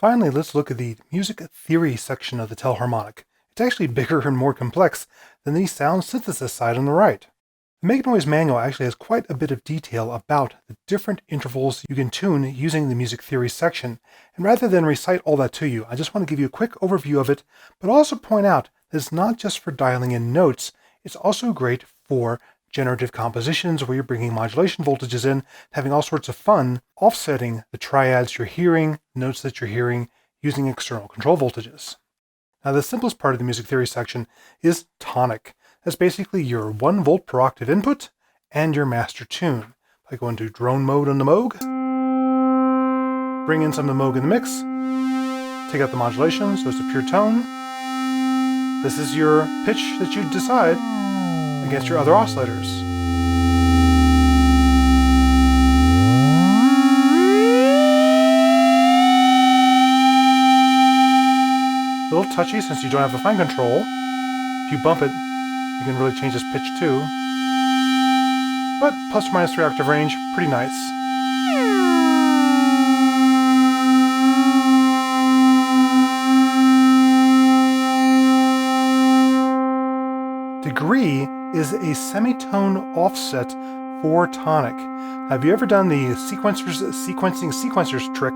Finally, let's look at the music theory section of the tELHARMONIC. It's actually bigger and more complex than the sound synthesis side on the right. The Make Noise manual actually has quite a bit of detail about the different intervals you can tune using the music theory section. And rather than recite all that to you, I just want to give you a quick overview of it, but also point out that it's not just for dialing in notes, it's also great for generative compositions where you're bringing modulation voltages in, having all sorts of fun, offsetting the triads you're hearing, notes that you're hearing, using external control voltages. Now, the simplest part of the music theory section is tonic. That's basically your 1 volt per octave input and your master tune. If I go into drone mode on the Moog, bring in some of the Moog in the mix, take out the modulation so it's a pure tone. This is your pitch that you decide against your other oscillators. A little touchy since you don't have a fine control. If you bump it, you can really change this pitch too. But plus or minus 3 octave range, pretty nice. Degree is a semitone offset for tonic. Now, have you ever done the sequencing sequencers trick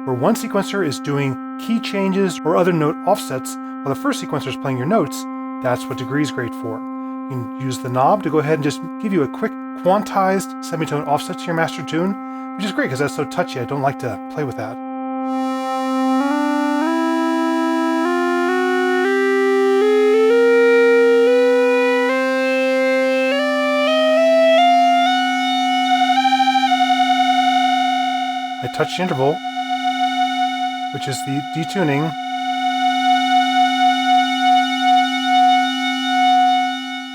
where one sequencer is doing key changes or other note offsets while the first sequencer is playing your notes? That's what degree is great for. You can use the knob to go ahead and just give you a quick quantized semitone offset to your master tune, which is great because that's so touchy. I don't like to play with that. I touch the interval, which is the detuning.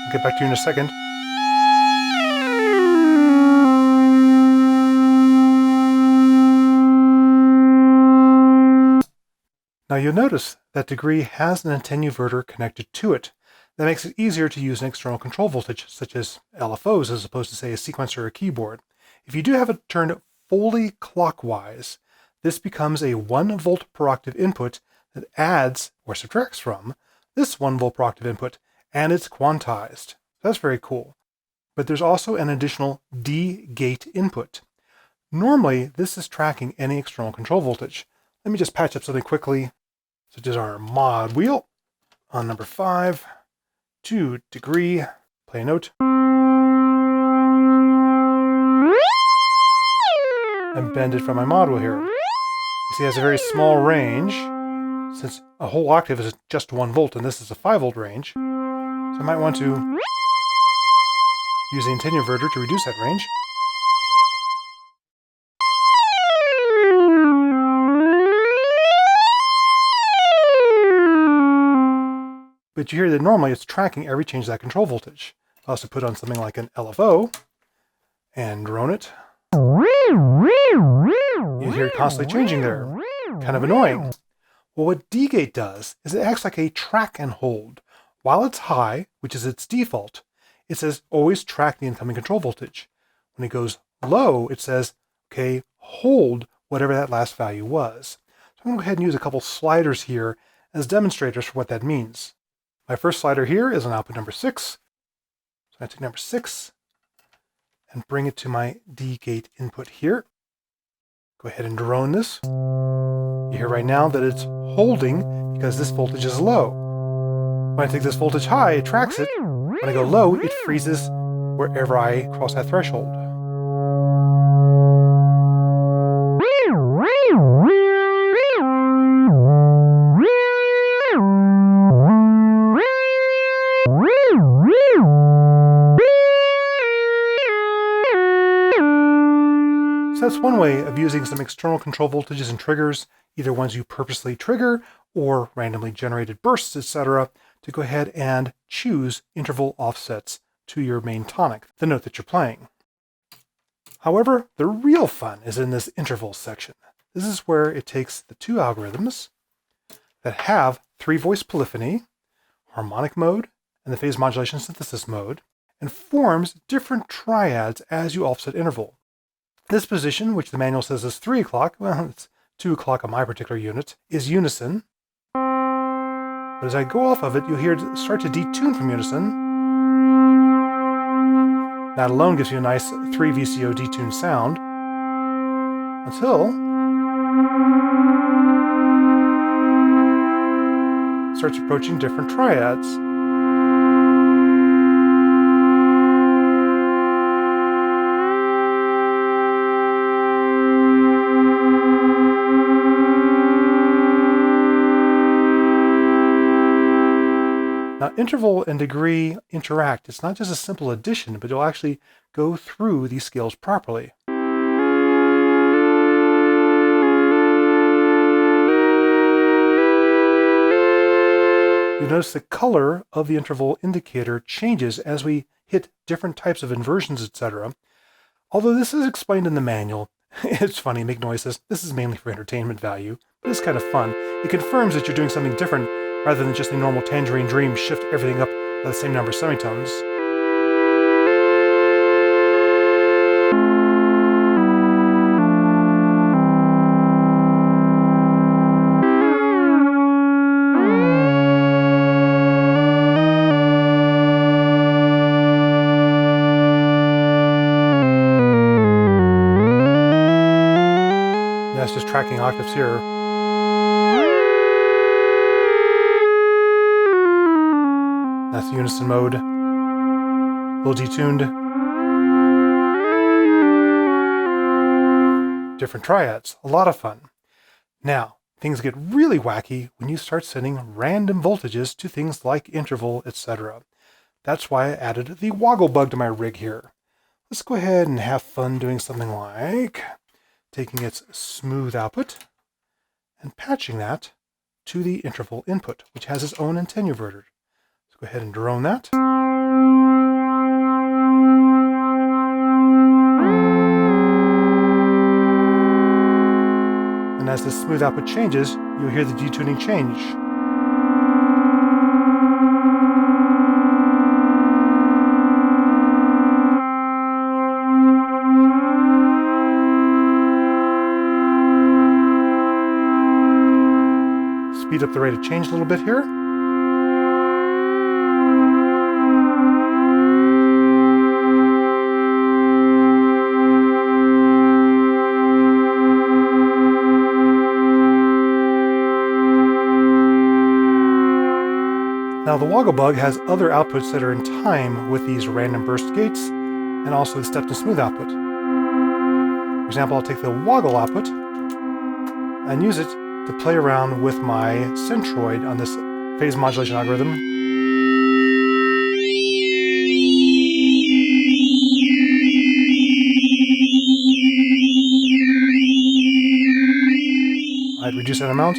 I'll get back to you in a second. Now you'll notice that degree has an attenuverter connected to it. That makes it easier to use an external control voltage, such as LFOs, as opposed to, say, a sequencer or a keyboard. If you do have it turned fully clockwise, this becomes a 1 volt per octave input that adds or subtracts from this 1 volt per octave input, and it's quantized. That's very cool. But there's also an additional D gate input. Normally, this is tracking any external control voltage. Let me just patch up something quickly, such as our mod wheel on number 5, to degree, play a note. And bend it from my mod wheel here. You see it has a very small range, since a whole octave is just 1 volt and this is a 5 volt range. So I might want to use the attenuverter to reduce that range. But you hear that normally it's tracking every change of that control voltage. I also put on something like an LFO and drone it. You hear it constantly changing there. Kind of annoying. Well, what D-gate does is it acts like a track and hold. While it's high, which is its default, it says always track the incoming control voltage. When it goes low, it says, okay, hold whatever that last value was. So I'm going to go ahead and use a couple sliders here as demonstrators for what that means. My first slider here is on output number 6. So I take number 6 and bring it to my D-gate input here. Go ahead and drone this. You hear right now that it's holding because this voltage is low. When I take this voltage high, it tracks it. When I go low, it freezes wherever I cross that threshold. So that's one way of using some external control voltages and triggers, either ones you purposely trigger or randomly generated bursts, etc., to go ahead and choose interval offsets to your main tonic, the note that you're playing. However, the real fun is in this interval section. This is where it takes the 2 algorithms that have 3-voice polyphony, harmonic mode, and the phase modulation synthesis mode, and forms different triads as you offset interval. This position, which the manual says is 3 o'clock, well, it's 2 o'clock on my particular unit, is unison. But as I go off of it, you'll hear it start to detune from unison. That alone gives you a nice 3 VCO detune sound until it starts approaching different triads. Now, interval and degree interact. It's not just a simple addition, but you'll actually go through these scales properly. You'll notice the color of the interval indicator changes as we hit different types of inversions, etc. Although this is explained in the manual. It's funny, Make Noise says, this is mainly for entertainment value, but it's kind of fun. It confirms that you're doing something different rather than just a normal tangerine dream, shift everything up by the same number of semitones. That's just tracking octaves here. That's the unison mode. A little detuned. Different triads. A lot of fun. Now, things get really wacky when you start setting random voltages to things like interval, etc. That's why I added the Wogglebug to my rig here. Let's go ahead and have fun doing something like taking its smooth output and patching that to the interval input, which has its own attenuverter. Let's go ahead and drone that. And as the smooth output changes, you'll hear the detuning change. Speed up the rate of change a little bit here. Now the Wogglebug has other outputs that are in time with these random burst gates and also the stepped and smooth output. For example, I'll take the woggle output and use it to play around with my centroid on this phase modulation algorithm. I'd reduce that amount.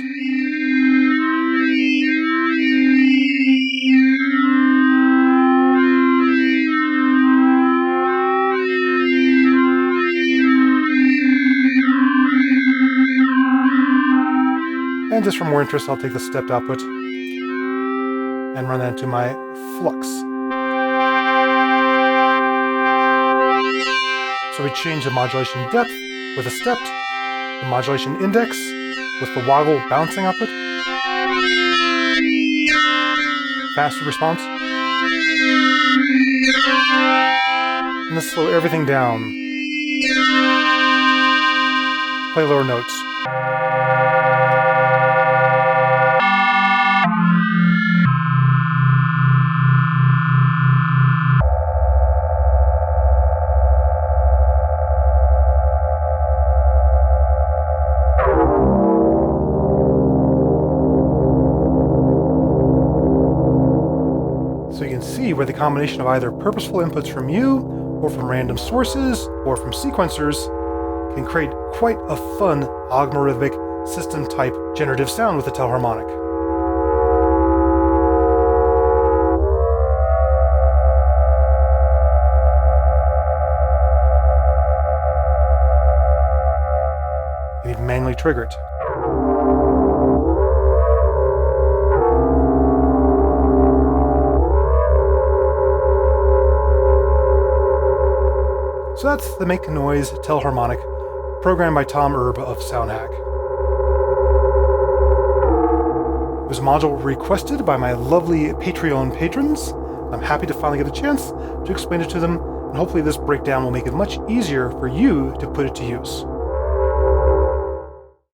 And just for more interest, I'll take the stepped output and run that into my flux. So we change the modulation depth with a stepped, the modulation index with the woggle bouncing output, faster response, and let's slow everything down. Play lower notes. So you can see where the combination of either purposeful inputs from you, or from random sources, or from sequencers can create quite a fun algorithmic system-type generative sound with the tELHARMONIC. You can manually trigger it. So that's the Make Noise tELHARMONIC, programmed by Tom Erb of SoundHack. It was a module requested by my lovely Patreon patrons. I'm happy to finally get a chance to explain it to them, and hopefully this breakdown will make it much easier for you to put it to use.